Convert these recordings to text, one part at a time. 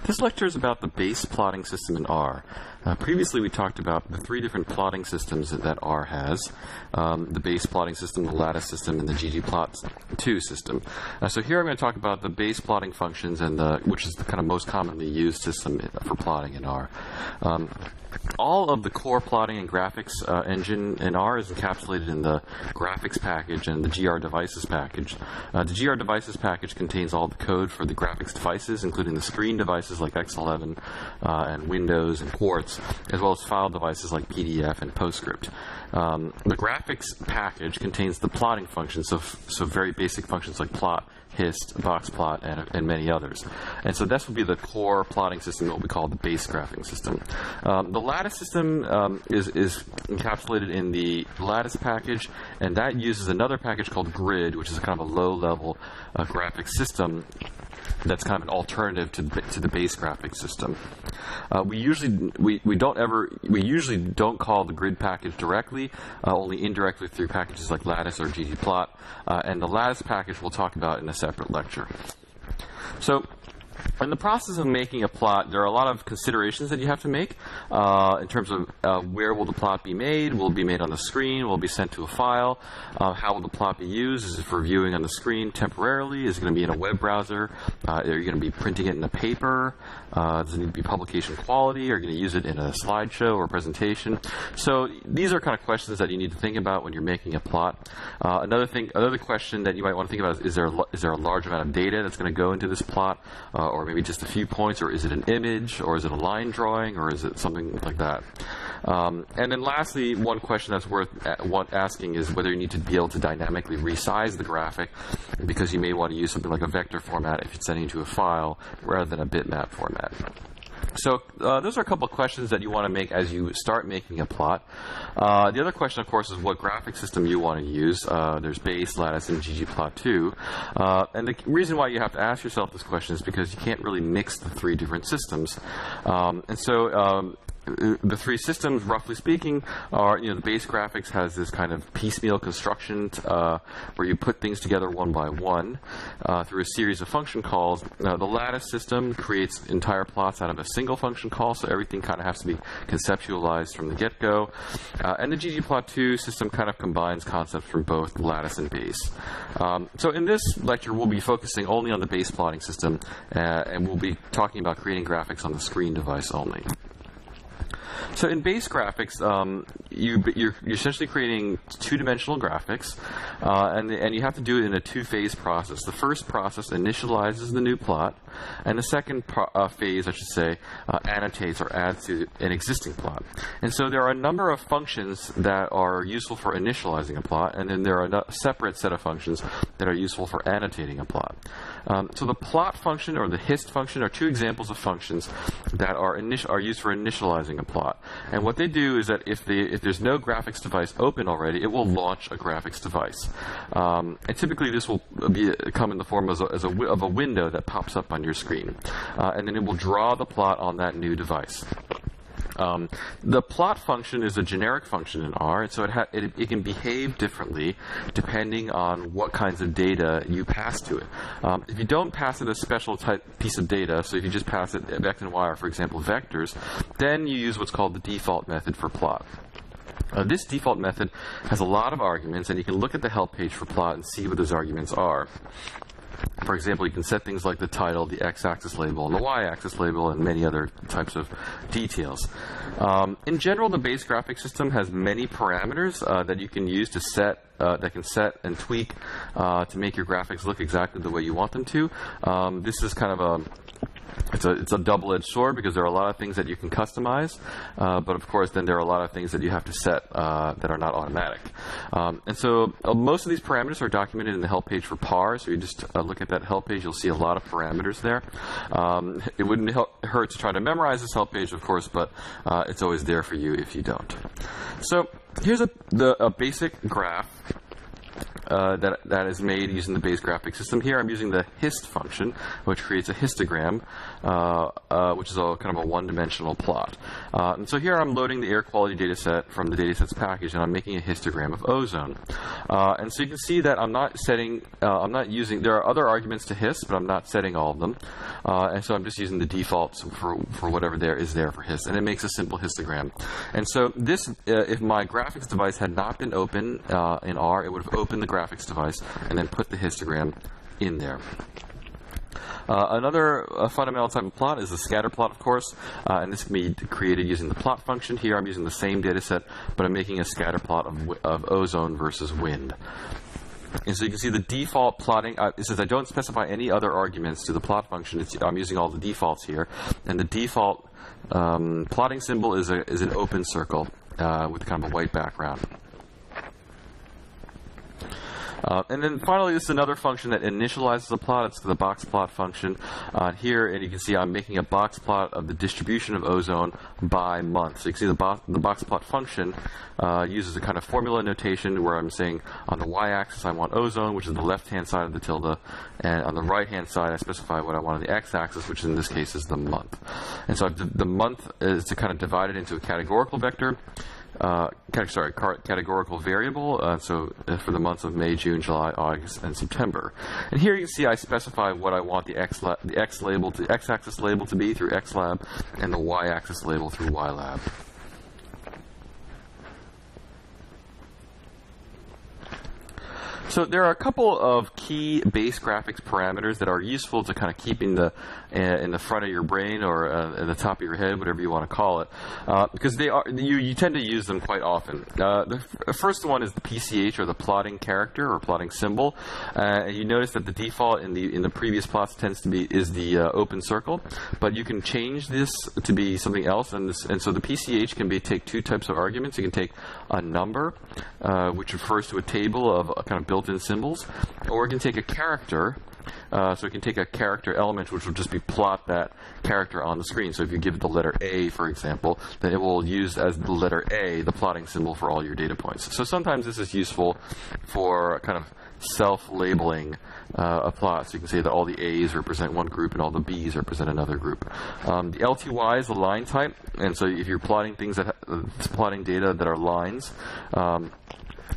This lecture is about the base plotting system in R. Previously, we talked about the three different plotting systems that R has, the base plotting system, the lattice system, and the ggplot2 system. So here I'm going to talk about the base plotting functions, and which is the kind of most commonly used system for plotting in R. All of the core plotting and graphics engine in R is encapsulated in the graphics package and the GR devices package. The GR devices package contains all the code for the graphics devices, including the screen devices like X11 and Windows and Quartz, as well as file devices like PDF and PostScript. The graphics package contains the plotting functions, so very basic functions like plot, hist, boxplot, and many others. And so this would be the core plotting system, what we call the base graphing system. The lattice system is encapsulated in the lattice package, and that uses another package called Grid, which is kind of a low-level graphics system that's kind of an alternative to the base graphics system. We usually don't call the Grid package directly, only indirectly through packages like Lattice or ggplot, and the Lattice package we'll talk about in a separate lecture. So, in the process of making a plot, there are a lot of considerations that you have to make in terms of where will the plot be made? Will it be made on the screen? Will it be sent to a file? How will the plot be used? Is it for viewing on the screen temporarily? Is it going to be in a web browser? Are you going to be printing it in a paper? Does it need to be publication quality? Are you going to use it in a slideshow or presentation? So these are kind of questions that you need to think about when you're making a plot. Another question that you might want to think about is there a large amount of data that's going to go into this plot? Or maybe just a few points, or is it an image, or is it a line drawing, or is it something like that? And then lastly, one question that's worth asking is whether you need to be able to dynamically resize the graphic, because you may want to use something like a vector format if you're sending it to a file rather than a bitmap format. So those are a couple of questions that you want to make as you start making a plot. The other question, of course, is what graphic system you want to use. There's base, lattice, and ggplot2. And the reason why you have to ask yourself this question is because you can't really mix the three different systems. The three systems, roughly speaking, are, the base graphics has this kind of piecemeal construction where you put things together one by one through a series of function calls. The lattice system creates entire plots out of a single function call, so everything kind of has to be conceptualized from the get-go. And the ggplot2 system kind of combines concepts from both lattice and base. So in this lecture, we'll be focusing only on the base plotting system, and we'll be talking about creating graphics on the screen device only. So in base graphics, you're essentially creating two-dimensional graphics, and you have to do it in a two-phase process. The first process initializes the new plot, and the second phase, I should say, annotates or adds to an existing plot. And so there are a number of functions that are useful for initializing a plot, and then there are a separate set of functions that are useful for annotating a plot. So the plot function or the hist function are two examples of functions that are used for initializing a plot. And what they do is that if there's no graphics device open already, it will launch a graphics device. And typically this will come in the form of a window that pops up on your screen. And then it will draw the plot on that new device. The plot function is a generic function in R, and so it can behave differently depending on what kinds of data you pass to it. If you don't pass it a special type piece of data, so if you just pass it X and Y, or for example vectors, then you use what's called the default method for plot. This default method has a lot of arguments, and you can look at the help page for plot and see what those arguments are. For example, you can set things like the title, the x-axis label, and the y-axis label, and many other types of details. In general, the base graphic system has many parameters that you can use to that can set and tweak to make your graphics look exactly the way you want them to. This is kind of it's a double-edged sword, because there are a lot of things that you can customize, but of course then there are a lot of things that you have to set that are not automatic. And so most of these parameters are documented in the help page for PAR, so you just look at that help page, you'll see a lot of parameters there. It wouldn't hurt to try to memorize this help page, of course, but it's always there for you if you don't. So here's a basic graph. that is made using the base graphic system. Here I'm using the hist function, which creates a histogram, which is a kind of a one-dimensional plot. And so here I'm loading the air quality data set from the datasets package, and I'm making a histogram of ozone. And so you can see that I'm not setting, I'm not using, there are other arguments to hist, but I'm not setting all of them. And so I'm just using the defaults for whatever there is there for hist, and it makes a simple histogram. And so this, if my graphics device had not been open in R, it would have opened the graphics device and then put the histogram in there. Another fundamental type of plot is the scatter plot, of course, and this can be created using the plot function. Here I'm using the same data set, but I'm making a scatter plot of ozone versus wind. And so you can see the default plotting, it says I don't specify any other arguments to the plot function. I'm using all the defaults here, and the default plotting symbol is an open circle with kind of a white background. And then finally, this is another function that initializes a plot. It's the box plot function. Here, and you can see I'm making a box plot of the distribution of ozone by month. So you can see the box plot function uses a kind of formula notation where I'm saying on the y-axis I want ozone, which is the left-hand side of the tilde, and on the right-hand side I specify what I want on the x-axis, which in this case is the month. And so the month is to kind of divide it into a categorical vector. Categorical variable, so for the months of May, June, July, August, and September. And here you can see I specify what I want the x-axis label to be through xlab, and the y-axis label through ylab. So there are a couple of key base graphics parameters that are useful to kind of keep in the front of your brain or at the top of your head, whatever you want to call it, because they are you tend to use them quite often. The first one is the PCH, or the plotting character or plotting symbol. You notice that the default in the previous plots is the open circle, but you can change this to be something else, and so the PCH can take two types of arguments. You can take a number, which refers to a table of kind of built-in symbols, or it can take a character. So it can take a character element, which will just be plot that character on the screen. So if you give it the letter A, for example, then it will use as the letter A the plotting symbol for all your data points. So sometimes this is useful for kind of self-labeling a plot. So you can say that all the A's represent one group and all the B's represent another group. The LTY is the line type, and so if you're plotting things plotting data that are lines,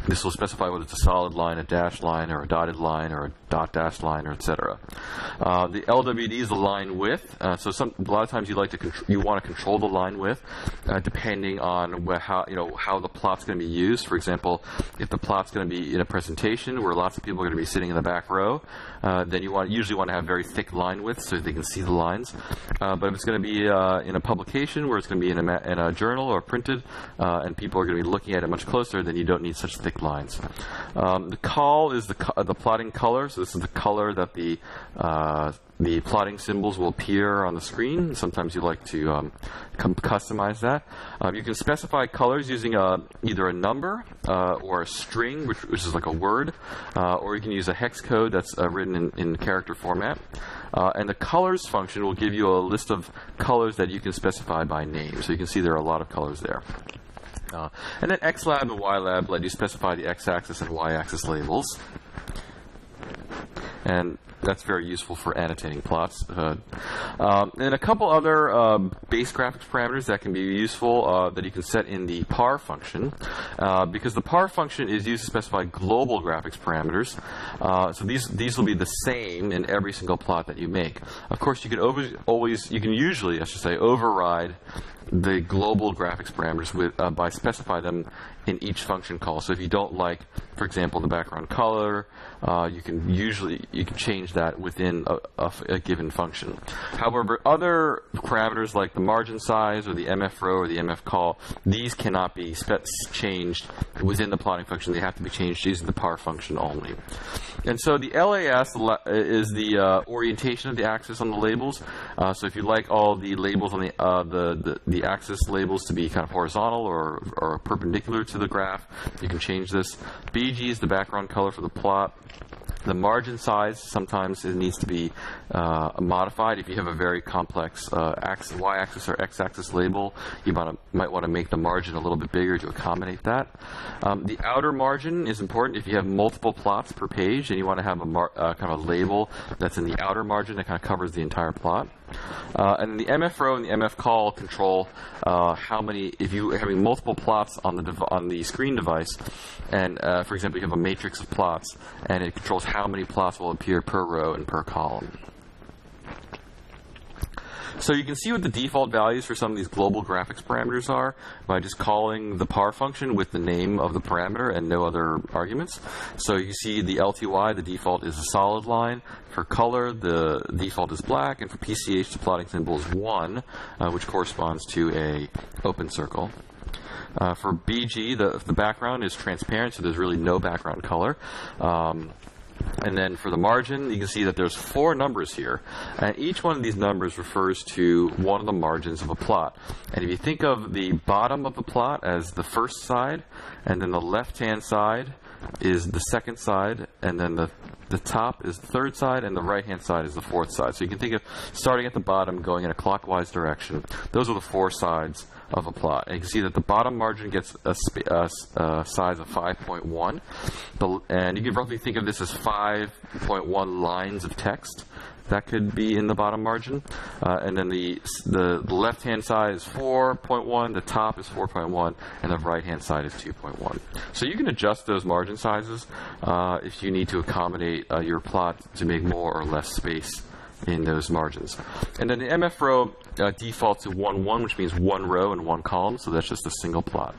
this will specify whether it's a solid line, a dashed line, or a dotted line, or a dot-dashed line, or etc. The LWD is the line width. So a lot of times you want to control the line width depending on how the plot's going to be used. For example, if the plot's going to be in a presentation where lots of people are going to be sitting in the back row, then you usually want to have very thick line width so they can see the lines. But if it's going to be in a publication where it's going to be in a journal or printed, and people are going to be looking at it much closer, then you don't need such thick lines. The col is the plotting color. So this is the color that the plotting symbols will appear on the screen. Sometimes you like to customize that. You can specify colors using either a number or a string, which is like a word, or you can use a hex code that's written in character format. And the colors function will give you a list of colors that you can specify by name. So you can see there are a lot of colors there. And then xlab and ylab let you specify the x-axis and y-axis labels. And that's very useful for annotating plots. And a couple other base graphics parameters that can be useful that you can set in the par function, because the par function is used to specify global graphics parameters. So these will be the same in every single plot that you make. Of course, you can usually override the global graphics parameters by specify them in each function call. So if you don't like, for example, the background color, you can change that within a given function. However, other parameters like the margin size or the MF row or the MF call, these cannot be changed within the plotting function. They have to be changed using the par function only. And so the LAS is the orientation of the axis on the labels. So if you like all the labels on the axis labels to be kind of horizontal or perpendicular to the graph, you can change this. BG is the background color for the plot. The margin size, sometimes it needs to be modified. If you have a very complex y-axis or x-axis label, you might want to make the margin a little bit bigger to accommodate that. The outer margin is important. If you have multiple plots per page and you want to have a kind of a label that's in the outer margin that kind of covers the entire plot. And the MF row and the MF call control how many, if you're having multiple plots on the screen device, and for example, you have a matrix of plots, and it controls how many plots will appear per row and per column. So you can see what the default values for some of these global graphics parameters are by just calling the par function with the name of the parameter and no other arguments. So you see the LTY, the default is a solid line. For color, the default is black, and for PCH, the plotting symbol is 1, which corresponds to a open circle. For BG, the background is transparent, so there's really no background color. And then for the margin, you can see that there's 4 numbers here. And each one of these numbers refers to one of the margins of a plot. And if you think of the bottom of the plot as the first side, and then the left-hand side is the second side, and then the top is the third side, and the right-hand side is the fourth side. So you can think of starting at the bottom, going in a clockwise direction. Those are the 4 sides of a plot. And you can see that the bottom margin gets a size of 5.1. And you can roughly think of this as 5.1 lines of text that could be in the bottom margin. And then the left-hand side is 4.1, the top is 4.1, and the right-hand side is 2.1. So you can adjust those margin sizes if you need to accommodate your plot to make more or less space in those margins. And then the MF row defaults to 1, 1, which means 1 row and 1 column, so that's just a single plot.